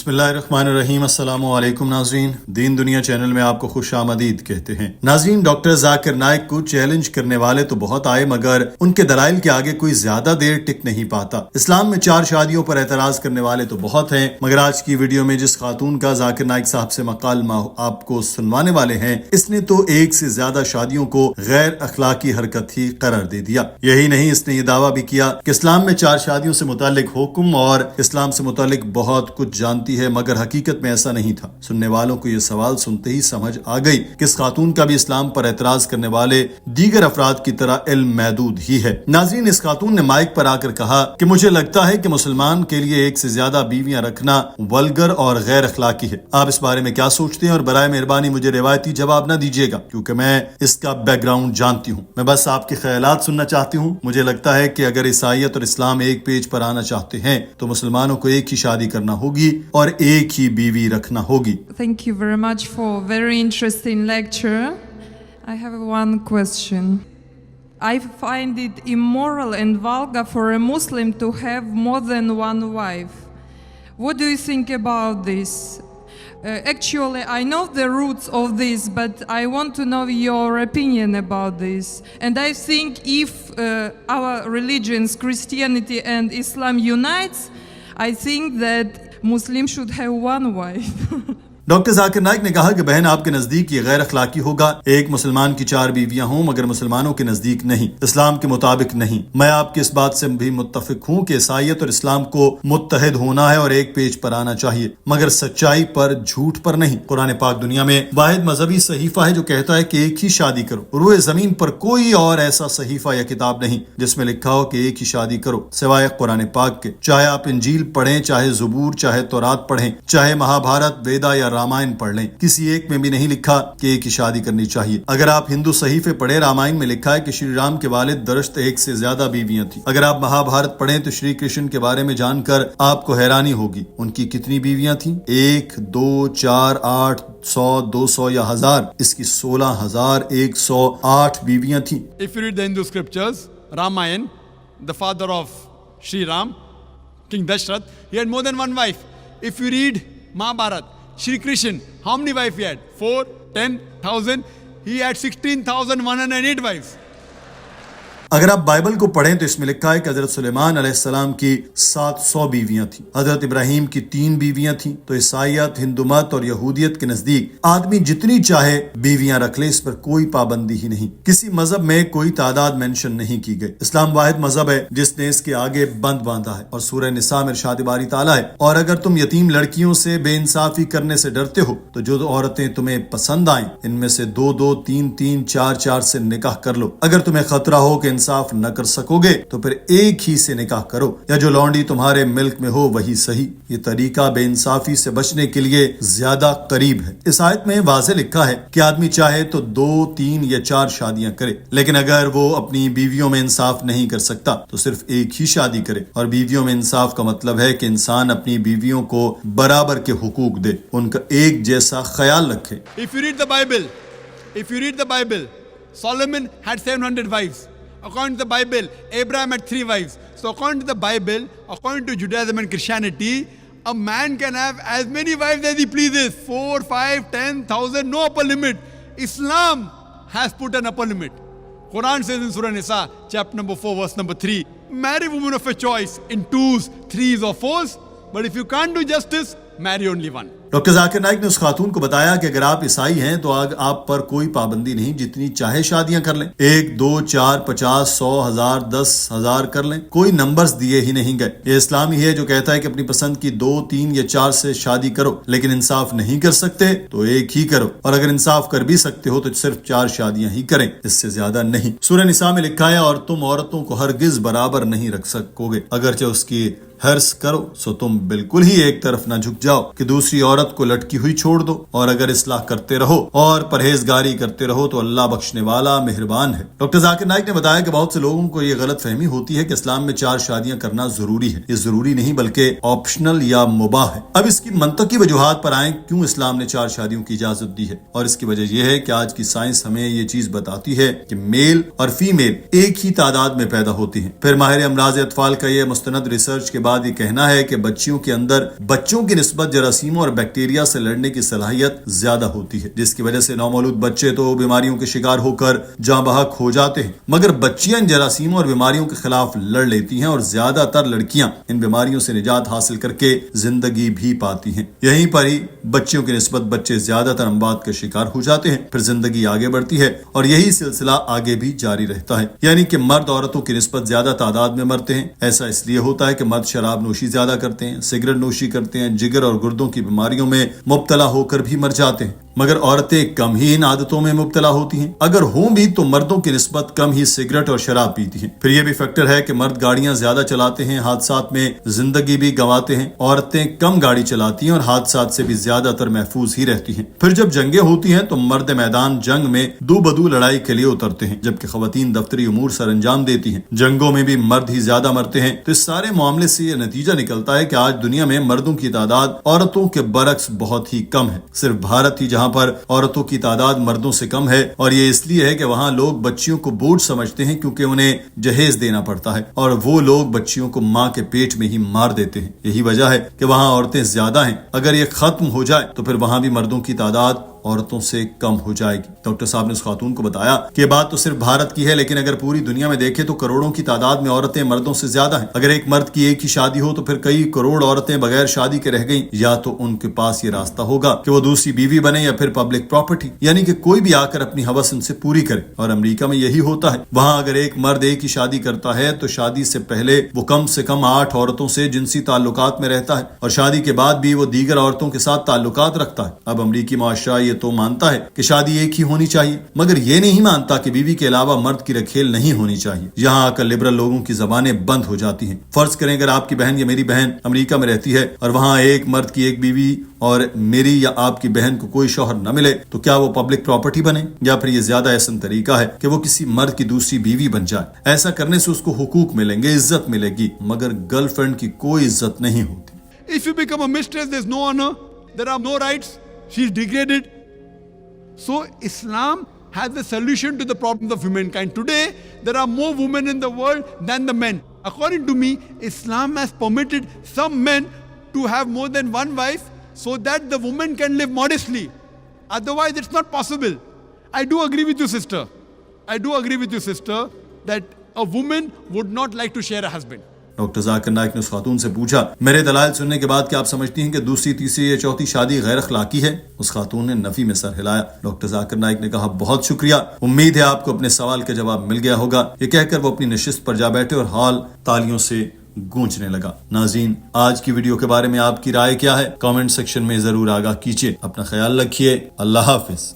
بسم اللہ الرحمن الرحیم۔ السلام علیکم ناظرین، دین دنیا چینل میں آپ کو خوش آمدید کہتے ہیں۔ ناظرین، ڈاکٹر ذاکر نائک کو چیلنج کرنے والے تو بہت آئے، مگر ان کے دلائل کے آگے کوئی زیادہ دیر ٹک نہیں پاتا۔ اسلام میں 4 شادیوں پر اعتراض کرنے والے تو بہت ہیں، مگر آج کی ویڈیو میں جس خاتون کا ذاکر نائک صاحب سے مکالمہ آپ کو سنوانے والے ہیں، اس نے تو 1 سے زیادہ شادیوں کو غیر اخلاقی حرکت ہی قرار دے دیا۔ یہی نہیں، اس نے یہ دعویٰ بھی کیا کہ اسلام میں 4 شادیوں سے متعلق حکم اور اسلام سے متعلق بہت کچھ جانتی ہے، مگر حقیقت میں ایسا نہیں تھا۔ سننے والوں کو یہ سوال سنتے ہی سمجھ آ گئی کہ اس خاتون کا بھی اسلام پر اعتراض کرنے والے دیگر افراد کی طرح علم محدود ہی ہے۔ ناظرین، اس خاتون نے مائک پر آ کر کہا کہ مجھے لگتا ہے کہ مسلمان کے لیے 1 سے زیادہ بیویاں رکھنا ولگر اور غیر اخلاقی ہے۔ آپ اس بارے میں کیا سوچتے ہیں؟ اور برائے مہربانی مجھے روایتی جواب نہ دیجیے گا، کیونکہ میں اس کا بیک گراؤنڈ جانتی ہوں۔ میں بس آپ کے خیالات سننا چاہتی ہوں۔ مجھے لگتا ہے کہ اگر عیسائیت اور اسلام ایک پیج پر آنا چاہتے ہیں تو مسلمانوں کو ایک ہی شادی کرنا ہوگی اور ایک ہی بیوی رکھنا ہوگی۔ Thank you very much for a very interesting lecture. I have one question. I find it immoral and vulgar for a Muslim to have more than one wife. What do you think about this? Actually, I know the roots of this, but I want to know your opinion about this. And I think if our religions, Christianity and Islam unites, I think that Muslims should have one wife. Doctor Zakir Naik نے کہا کہ بہن، آپ کے نزدیک یہ غیر اخلاقی ہوگا ایک مسلمان کی 4 بیویاں ہوں، مگر مسلمانوں کے نزدیک نہیں، اسلام کے مطابق نہیں۔ میں آپ کی اس بات سے بھی متفق ہوں کہ عیسائیت اور اسلام کو متحد ہونا ہے اور ایک پیج پر آنا چاہیے، مگر سچائی پر، جھوٹ پر نہیں۔ قرآن پاک دنیا میں واحد مذہبی صحیفہ ہے جو کہتا ہے کہ ایک ہی شادی کرو۔ روئے زمین پر کوئی اور ایسا صحیفہ یا کتاب نہیں جس میں لکھا ہو کہ ایک ہی شادی کرو سوائے قرآن پاک کے۔ چاہے آپ انجیل پڑھیں، چاہے زبور، چاہے تورات پڑھیں، چاہے مہا بھارت، ویدا یا رامائن پڑھ لیں، کسی ایک میں بھی نہیں لکھا کہ ایک ہی شادی کرنی چاہیے۔ اگر آپ ہندو صحیفے پڑھیں، رامائن میں لکھا ہے کہ شری رام کے والد درست 1 سے زیادہ بیویاں تھیں۔ اگر آپ مہا بھارت پڑھیں تو شری کرشن کے بارے میں جان کر آپ کو حیرانی ہوگی، ان کی کتنی بیویاں تھیں؟ 1، 2، 4، 8، 100، 200 یا 1000؟ اس کی 16,108 بیویاں تھیں۔ If you read the Hindu scriptures, Ramayan, the father of Sri Ram, King Dashrath, he had more than one wife. If you read Mahabharata, Shri Krishna, how many wives he had? 4, 10,000. He had 16,108 wives. اگر آپ Bible کو پڑھیں تو اس میں لکھا ہے کہ حضرت سلیمان علیہ السلام کی 700 بیویاں تھیں، حضرت ابراہیم کی 3 بیویاں تھیں۔ تو عیسائیت، ہندو مت اور یہودیت کے نزدیک آدمی جتنی چاہے بیویاں رکھ لے، اس پر کوئی پابندی ہی نہیں، کسی مذہب میں کوئی تعداد مینشن نہیں کی گئی۔ اسلام واحد مذہب ہے جس نے اس کے آگے بند باندھا ہے، اور سورہ نساء میں ارشاد باری تعالیٰ ہے، اور اگر تم یتیم لڑکیوں سے بے انصافی کرنے سے ڈرتے ہو تو جو عورتیں تمہیں پسند آئیں ان میں سے 2-2، 3-3، 4-4 سے نکاح کر لو۔ اگر تمہیں خطرہ ہو کہ انصاف نہ کر سکو گے تو پھر ایک ہی سے نکاح کرو، یا جو لونڈی تمہارے ملک میں ہو وہی صحیح۔ یہ طریقہ بے انصافی سے بچنے کے لیے زیادہ قریب ہے۔ اس آیت میں واضح لکھا ہے کہ آدمی چاہے تو 2، 3 یا 4 شادیاں کرے، لیکن اگر وہ اپنی بیویوں میں انصاف نہیں کر سکتا تو صرف ایک ہی شادی کرے۔ اور بیویوں میں انصاف کا مطلب ہے کہ انسان اپنی بیویوں کو برابر کے حقوق دے، ان کا ایک جیسا خیال رکھے۔ If you read the Bible, Solomon had 700 wives. According to the Bible, Abraham had 3 wives. So according to the Bible, according to Judaism and Christianity, a man can have as many wives as he pleases. 4, 5, 10,000, no upper limit. Islam has put an upper limit. Quran says in Surah Nisa, chapter number 4, verse number 3, marry women of your choice in 2s, 3s or 4s. But if you can't do justice, marry only one. Doctor Zakir Naik نے اس خاتون کو بتایا کہ اگر آپ عیسائی ہیں تو آپ پر کوئی پابندی نہیں، جتنی چاہے شادیاں کر لیں، 1، 2، 4، 50، 100، 1000، 10,000 کر لیں، کوئی نمبرز دیے ہی نہیں گئے۔ یہ اسلام ہی ہے جو کہتا ہے کہ اپنی پسند کی 2، 3 یا 4 سے شادی کرو، لیکن انصاف نہیں کر سکتے تو ایک ہی کرو، اور اگر انصاف کر بھی سکتے ہو تو صرف 4 شادیاں ہی کریں، اس سے زیادہ نہیں۔ سورہ نساء میں لکھا ہے، اور تم عورتوں کو ہرگز برابر نہیں رکھ سکو گے، اگرچہ اس کی حرص کرو سو تم بالکل ہی ایک طرف نہ جھک جاؤ کہ دوسری عورت عورت کو لٹکی ہوئی چھوڑ دو، اور اگر اصلاح کرتے رہو اور پرہیزگاری کرتے رہو تو اللہ بخشنے والا مہربان ہے۔ ڈاکٹر ذاکر نائک نے بتایا کہ بہت سے لوگوں کو یہ غلط فہمی ہوتی ہے کہ اسلام میں 4 شادیاں کرنا ضروری ہے۔ یہ ضروری نہیں بلکہ آپشنل یا مباح ہے۔ اب اس کی منطقی وجوہات پر آئیں، کیوں اسلام نے 4 شادیوں کی اجازت دی ہے، اور اس کی وجہ یہ ہے کہ آج کی سائنس ہمیں یہ چیز بتاتی ہے کہ میل اور فیمیل ایک ہی تعداد میں پیدا ہوتی ہیں۔ پھر ماہر امراض اطفال کا یہ مستند ریسرچ کے بعد یہ کہنا ہے کہ بچیوں کے اندر بچوں کی نسبت جراثیموں اور بیکٹیریا سے لڑنے کی صلاحیت زیادہ ہوتی ہے، جس کی وجہ سے نومولود بچے تو بیماریوں کے شکار ہو کر جاں بحق ہو جاتے ہیں، مگر بچیاں ان جراثیموں اور بیماریوں کے خلاف لڑ لیتی ہیں، اور زیادہ تر لڑکیاں ان بیماریوں سے نجات حاصل کر کے زندگی بھی پاتی ہیں۔ یہیں پر ہی بچیوں کی نسبت بچے زیادہ تر امراض کا شکار ہو جاتے ہیں، پھر زندگی آگے بڑھتی ہے اور یہی سلسلہ آگے بھی جاری رہتا ہے، یعنی کہ مرد عورتوں کی نسبت زیادہ تعداد میں مرتے ہیں۔ ایسا اس لیے ہوتا ہے کہ مرد شراب نوشی زیادہ کرتے ہیں، سگریٹ نوشی کرتے ہیں، جگر اور گردوں کی بیماریوں میں مبتلا ہو کر بھی مر جاتے ہیں، مگر عورتیں کم ہی ان عادتوں میں مبتلا ہوتی ہیں، اگر ہوں بھی تو مردوں کی نسبت کم ہی سگریٹ اور شراب پیتی ہیں۔ پھر یہ بھی فیکٹر ہے کہ مرد گاڑیاں زیادہ چلاتے ہیں، حادثات میں زندگی بھی گنواتے ہیں، عورتیں کم گاڑی چلاتی ہیں اور حادثات سے بھی زیادہ تر محفوظ ہی رہتی ہیں۔ پھر جب جنگیں ہوتی ہیں تو مرد میدان جنگ میں دو بدو لڑائی کے لیے اترتے ہیں، جبکہ خواتین دفتری امور سر انجام دیتی ہیں۔ جنگوں میں بھی مرد ہی زیادہ مرتے ہیں، تو اس سارے معاملے سے یہ نتیجہ نکلتا ہے کہ آج دنیا میں مردوں کی تعداد عورتوں کے برعکس بہت ہی کم ہے۔ صرف بھارت ہی جہاں پر عورتوں کی تعداد مردوں سے کم ہے، اور یہ اس لیے ہے کہ وہاں لوگ بچیوں کو بوجھ سمجھتے ہیں کیونکہ انہیں جہیز دینا پڑتا ہے، اور وہ لوگ بچیوں کو ماں کے پیٹ میں ہی مار دیتے ہیں۔ یہی وجہ ہے کہ وہاں عورتیں زیادہ ہیں۔ اگر یہ ختم ہو جائے تو پھر وہاں بھی مردوں کی تعداد عورتوں سے کم ہو جائے گی۔ ڈاکٹر صاحب نے اس خاتون کو بتایا کہ یہ بات تو صرف بھارت کی ہے، لیکن اگر پوری دنیا میں دیکھیں تو کروڑوں کی تعداد میں عورتیں مردوں سے زیادہ ہیں۔ اگر ایک مرد کی ایک ہی شادی ہو تو پھر کئی کروڑ عورتیں بغیر شادی کے رہ گئیں، یا تو ان کے پاس یہ راستہ ہوگا کہ وہ دوسری بیوی بنے یا پھر پبلک پراپرٹی، یعنی کہ کوئی بھی آ کر اپنی ہوس ان سے پوری کرے۔ اور امریکہ میں یہی ہوتا ہے، وہاں اگر ایک مرد ایک ہی شادی کرتا ہے تو شادی سے پہلے وہ کم سے کم 8 عورتوں سے جنسی تعلقات میں رہتا ہے، اور شادی کے بعد بھی وہ دیگر عورتوں کے ساتھ تعلقات رکھتا ہے۔ اب امریکی معاشرہ یہ تو مانتا ہے کہ شادی ایک ہی ہونی چاہیے، مگر یہ نہیں مانتا کہ بیوی کے علاوہ مرد کی رکھیل نہیں ہونی چاہیے۔ یہاں آ کر لبرل لوگوں کی زبانیں بند ہو جاتی ہیں۔ فرض کریں اگر آپ کی بہن یا میری بہن امریکہ میں رہتی ہے اور وہاں ایک مرد کی ایک بیوی اور میری یا آپ کی بہن کو کوئی شوہر نہ ملے، تو کیا وہ پبلک پراپرٹی بنے؟ یا پھر یہ زیادہ احسن طریقہ ہے کہ وہ کسی مرد کی دوسری بیوی بن جائے۔ ایسا کرنے سے اس کو حقوق ملیں گے، عزت ملے گی، مگر گرل فرینڈ کی کوئی عزت نہیں ہوتی۔ If you become a mistress, there's no honor, there are no rights, she's degraded. So Islam has the solution to the problems of humankind. Today, there are more women in the world than the men. According to me, Islam has permitted some men to have more than one wife so that the woman can live modestly. Otherwise, it's not possible. I do agree with you, sister. I do agree with you, sister, that a woman would not like to share a husband. Doctor Zakir Naik نے اس خاتون سے پوچھا، میرے دلائل سننے کے بعد کیا آپ سمجھتی ہیں کہ دوسری، تیسری یا چوتھی شادی غیر اخلاقی ہے؟ اس خاتون نے نفی میں سر ہلایا۔ ڈاکٹر ذاکر نائک نے کہا، بہت شکریہ، امید ہے آپ کو اپنے سوال کا جواب مل گیا ہوگا۔ یہ کہہ کر وہ اپنی نشست پر جا بیٹھے اور ہال تالیوں سے گونجنے لگا۔ ناظرین، آج کی ویڈیو کے بارے میں آپ کی رائے کیا ہے؟ کامنٹ سیکشن میں ضرور آگاہ کیجیے۔ اپنا خیال رکھیے۔ اللہ حافظ۔